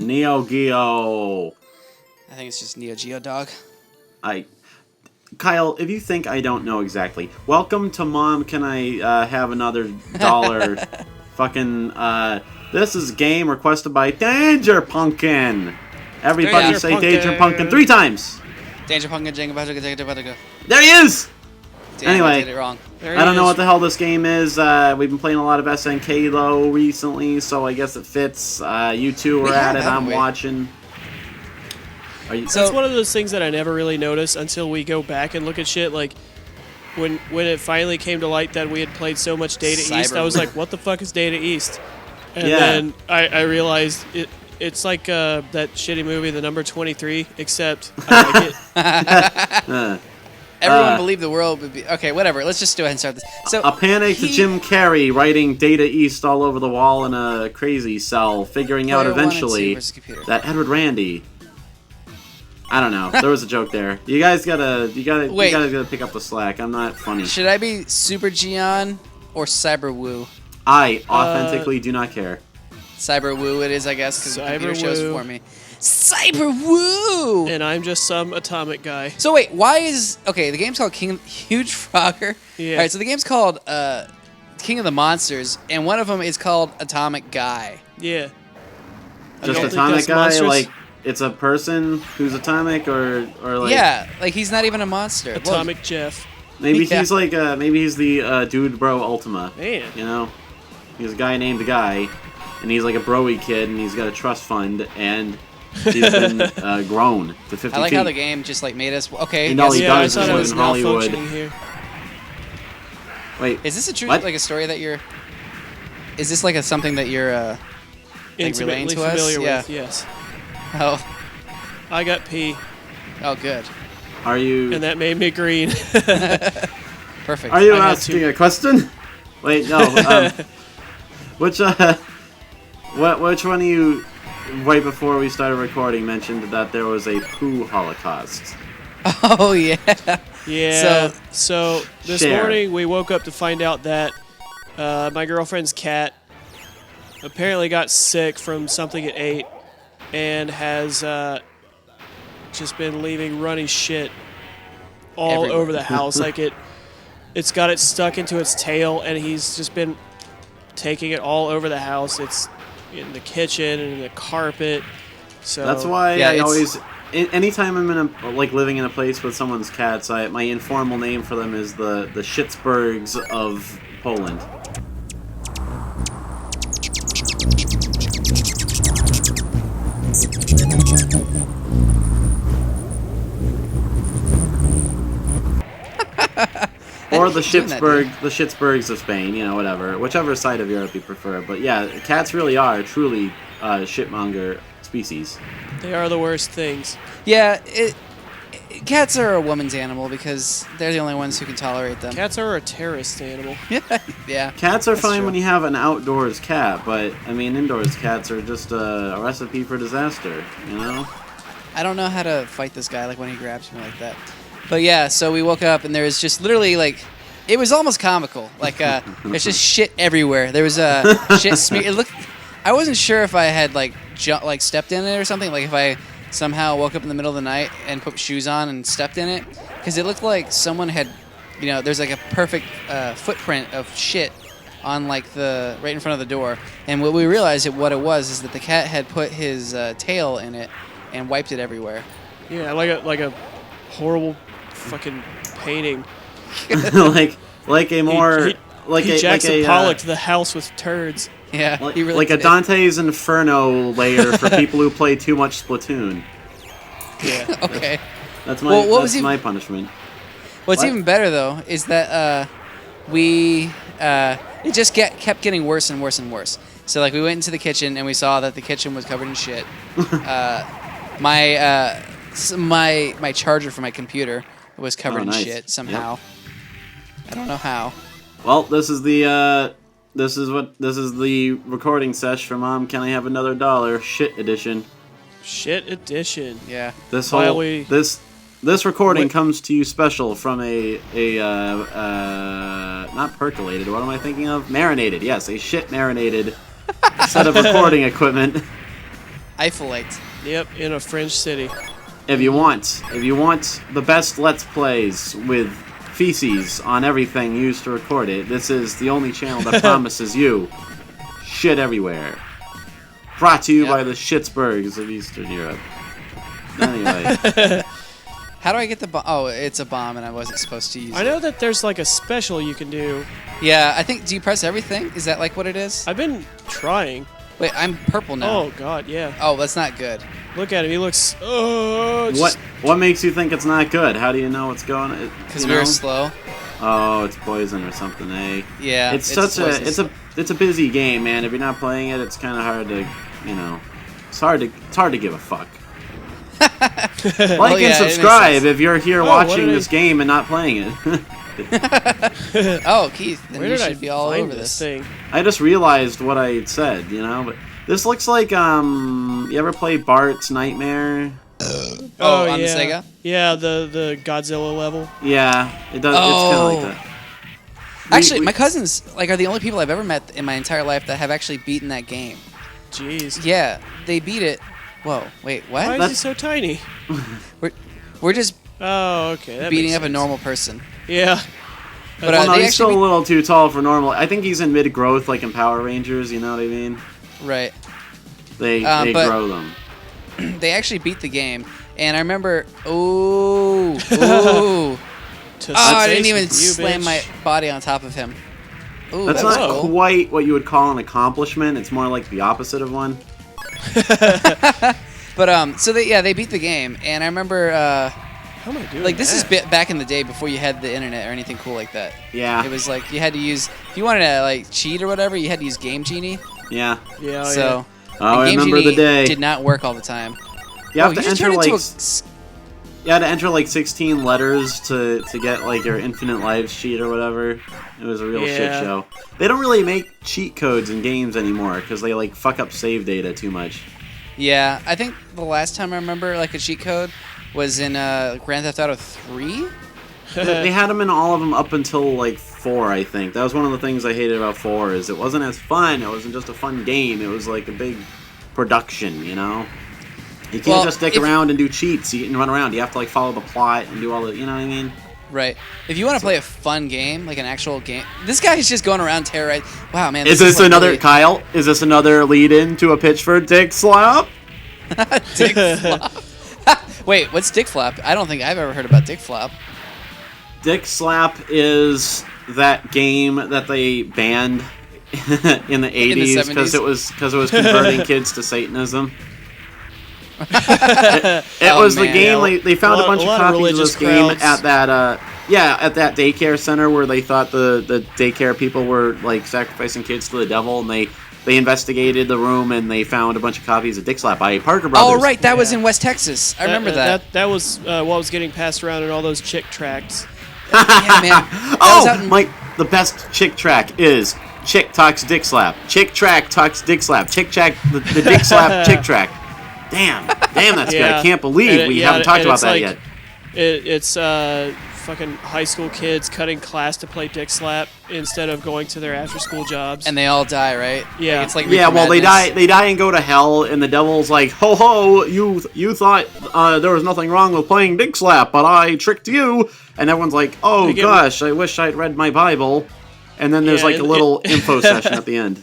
Neo Geo. I think it's just Neo Geo, dog. Kyle, if you think I don't know exactly, welcome to Mom, Can I Have Another Dollar? Fucking, this is a game requested by Danger Pumpkin. Everybody Danger say Pumpkin. Danger Pumpkin 3 times. Danger Pumpkin, Jenga Baja, Danger Baja. There he is! Damn, Anyway, I did it wrong. I don't know what the hell this game is. We've been playing a lot of SNK, though, recently, so I guess it fits. You two are at it, I'm watching. That's one of those things that I never really noticed until we go back and look at shit. Like, when it finally came to light that we had played so much Data East, I was like, what the fuck is Data East? And then I realized it's like that shitty movie, The Number 23, except I like it. Everyone believed the world would be... Okay, whatever. Let's just go ahead and start this. So a panicked Jim Carrey writing Data East all over the wall in a crazy cell, figuring out eventually that Edward Randy... I don't know. There was a joke there. You guys gotta pick up the slack. I'm not funny. Should I be Super Gion or Cyber Woo? I authentically do not care. Cyber Woo it is, I guess, because the computer shows it for me. Cyber Woo! And I'm just some atomic guy. So wait, why is... Okay, the game's called Huge Frogger. Yeah. Alright, so the game's called King of the Monsters, and one of them is called Atomic Guy. Yeah. Just Atomic Guy? Monsters? Like, it's a person who's atomic, or like... Yeah, like he's not even a monster. Atomic Jeff. Maybe he's like, maybe he's the Dude Bro Ultima. Man. You know? He's a guy named Guy, and he's like a broy kid, and he's got a trust fund, and... He's been grown to 50 I like feet. how the game just like made us... Okay. And all he does is live in Hollywood. Here. Wait. Is this a true like a story that you're... Is this like something that you're like relaying to us? Familiar with, yes. Oh. I got pee. Oh, good. Are you... And that made me green. Perfect. Are you asking a question? Wait, no. Which one of you... Right before we started recording, mentioned that there was a poo holocaust. Oh, yeah. Yeah. So this morning we woke up to find out that my girlfriend's cat apparently got sick from something it ate and has just been leaving runny shit all over the house. Like it's got it stuck into its tail, and he's just been taking it all over the house. It's in the kitchen and in the carpet. So that's why I always, anytime I'm in living in a place with someone's cats, my informal name for them is the Schittsburgs of Poland. Or the Schittsburgs of Spain, whatever. Whichever side of Europe you prefer. But yeah, cats really are truly shitmonger species. They are the worst things. Yeah, cats are a woman's animal because they're the only ones who can tolerate them. Cats are a terrorist animal. Yeah. Cats are fine when you have an outdoors cat, but, indoors cats are just a recipe for disaster, I don't know how to fight this guy, when he grabs me like that. But yeah, so we woke up and there was just literally it was almost comical. There's just shit everywhere. There was shit smear. I wasn't sure if I had stepped in it or something. Like if I somehow woke up in the middle of the night and put shoes on and stepped in it, because it looked like someone had, there's a perfect footprint of shit on right in front of the door. And what we realized what it was is that the cat had put his tail in it and wiped it everywhere. Yeah, like a horrible fucking painting. He Jackson Pollocked the house with turds. Yeah, he really like did. A Dante's Inferno layer for people who play too much Splatoon. Yeah. Okay. That's my punishment. What's even better though is that it just kept getting worse and worse and worse. So we went into the kitchen and we saw that the kitchen was covered in shit. My charger for my computer was covered in shit somehow. Yep. I don't know how. Well, this is the recording sesh for Mom. Can I Have Another Dollar? Shit edition. Shit edition. Yeah. This recording comes to you special from a not percolated. What am I thinking of? Marinated. Yes, a shit marinated set of recording equipment. Eiffelite. Yep, in a French city. If you want the best Let's Plays with feces on everything used to record it, this is the only channel that promises you shit everywhere. Brought to you by the Schittsburgs of Eastern Europe. Anyway. How do I get the bomb? Oh, it's a bomb, and I wasn't supposed to use it. I know that there's like a special you can do. Yeah, I think. Do you press everything? Is that like what it is? I've been trying. Wait, I'm purple now. Oh God, yeah. Oh, that's not good. Look at him. He looks. What makes you think it's not good? How do you know what's going on? Because we were slow. Oh, it's poison or something, eh? Yeah. It's a busy game, man. If you're not playing it, it's kind of hard to, it's hard to give a fuck. Like and subscribe if you're here watching this game and not playing it. Oh, Keith, then Where you did I should be all find over this thing? I just realized what I had said, but this looks like you ever play Bart's Nightmare? Oh, on the Sega? Yeah, the Godzilla level. Yeah, it does. It's kind of like that. Actually, my cousins are the only people I've ever met in my entire life that have actually beaten that game. Jeez. Yeah, they beat it. Whoa, wait, what? Why is he so tiny? We're just okay. That beating makes up a sense. normal person. Yeah. But well, no, he's still a little too tall for normal. I think he's in mid-growth, like in Power Rangers. You know what I mean? Right. They grow them. They actually beat the game, and I remember. Ooh. I didn't even slam my body on top of him. Ooh, that's that not cool. quite what you would call an accomplishment. It's more like the opposite of one. But so they beat the game, and I remember how am I doing? Like this is back in the day before you had the internet or anything cool like that. Yeah. It was like you had to use if you wanted to like cheat or whatever, you had to use Game Genie. Yeah. Yeah. So. Oh, I remember the day. Did not work all the time. You have to enter like. You had to enter like 16 letters to get like your infinite lives cheat or whatever. It was a real shit show. They don't really make cheat codes in games anymore because they like fuck up save data too much. Yeah, I think the last time I remember like a cheat code was in Grand Theft Auto 3. They had them in all of them up until like 4, I think. That was one of the things I hated about 4 is it wasn't as fun. It wasn't just a fun game. It was like a big production, You can't just stick around and do cheats and run around. You have to like follow the plot and do all the, you know what I mean? Right. If you want to play a fun game, like an actual game, this guy is just going around terrorizing. Wow, man. Is this another really... Kyle? Is this another lead-in to a pitch for Dick Slap? Dick Flop. Wait, what's Dick Flop? I don't think I've ever heard about Dick Flop. Dick Slap is that game that they banned in the 80s because it was converting kids to Satanism. It was the game they found a bunch of copies of this game at that at that daycare center where they thought the daycare people were like sacrificing kids to the devil, and they investigated the room and they found a bunch of copies of Dick Slap by Parker Brothers. Oh right, that was in West Texas. I remember that. That was what was getting passed around in all those Chick Tracts. Yeah, man. The best Chick Tract is Chick Talks Dick Slap. Chick Tract Talks Dick Slap. Chick Tract the Dick Slap Chick Tract. Damn, that's good. I can't believe we haven't talked about that yet. It's fucking high school kids cutting class to play Dick Slap instead of going to their after-school jobs. And they all die, right? Yeah. Like, it's like they die and go to hell, and the devil's like, ho ho, you thought there was nothing wrong with playing Dick Slap, but I tricked you. And everyone's like, oh gosh, I wish I'd read my Bible. And then there's like a little info session at the end,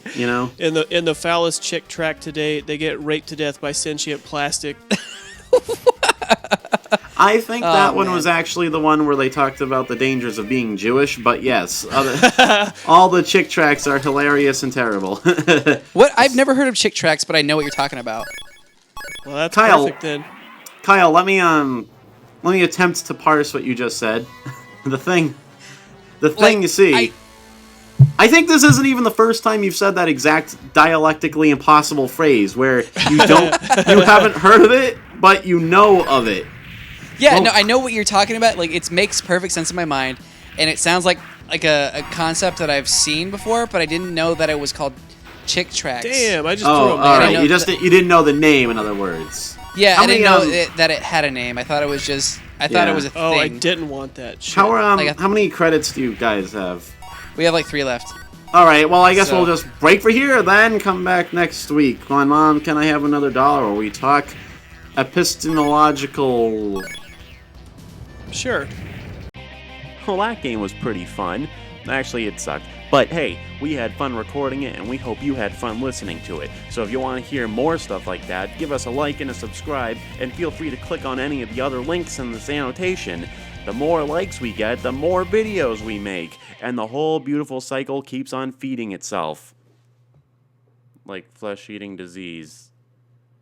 In the foulest Chick Tract to date, they get raped to death by sentient plastic. I think that one was actually the one where they talked about the dangers of being Jewish, but yes, all the Chick Tracts are hilarious and terrible. What? I've never heard of Chick Tracts, but I know what you're talking about. Well, that's perfect then. Kyle, let me attempt to parse what you just said. The thing you see. I think this isn't even the first time you've said that exact dialectically impossible phrase where you haven't heard of it, but you know of it. Yeah, no, I know what you're talking about. Like, it makes perfect sense in my mind, and it sounds like a concept that I've seen before, but I didn't know that it was called Chick Tracts. Damn, I just threw a right. You didn't know the name, in other words. Yeah, I didn't know that it had a name. I thought it was thought it was a thing. Oh, I didn't want that shit. How many credits do you guys have? We have like 3 left. All right, well, I guess So- we'll just break for here, then come back next week. Come on, Mom, can I have another dollar where we talk epistemological... Sure. Well, that game was pretty fun. Actually, it sucked. But hey, we had fun recording it, and we hope you had fun listening to it. So if you want to hear more stuff like that, give us a like and a subscribe, and feel free to click on any of the other links in this annotation. The more likes we get, the more videos we make, and the whole beautiful cycle keeps on feeding itself. Like flesh-eating disease.